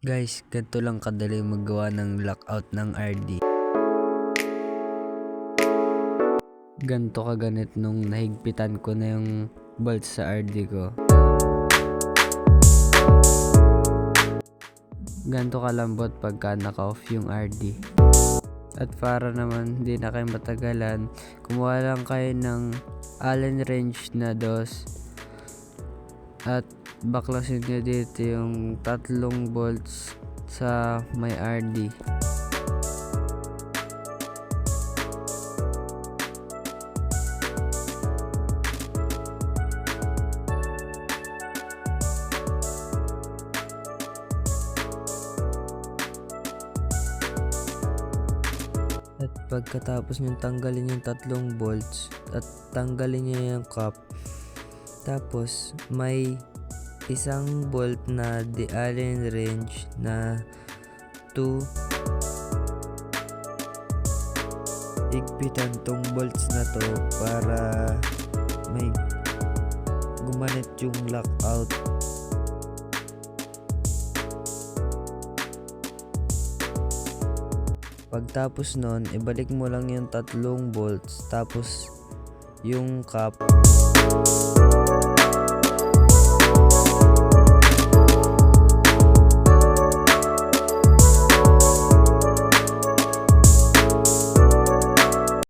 Guys, ganito lang kadali magawa ng lockout ng RD. Ganito kaganit nung nahigpitan ko na yung bolts sa RD ko. Ganito kalambot pagka naka-off yung RD. At para naman hindi na kayo matagalan, kumuha lang kayo ng Allen wrench na 2 at baklasin nyo dito yung 3 bolts sa may RD. At pagkatapos nyo tanggalin yung 3 bolts at tanggalin nyo yung cap, tapos may isang bolt na the Allen wrench na 2. Higpitan tong bolts na to para may gumanit yung lockout. Pagtapos nun, ibalik mo lang yung 3 bolts tapos yung cap.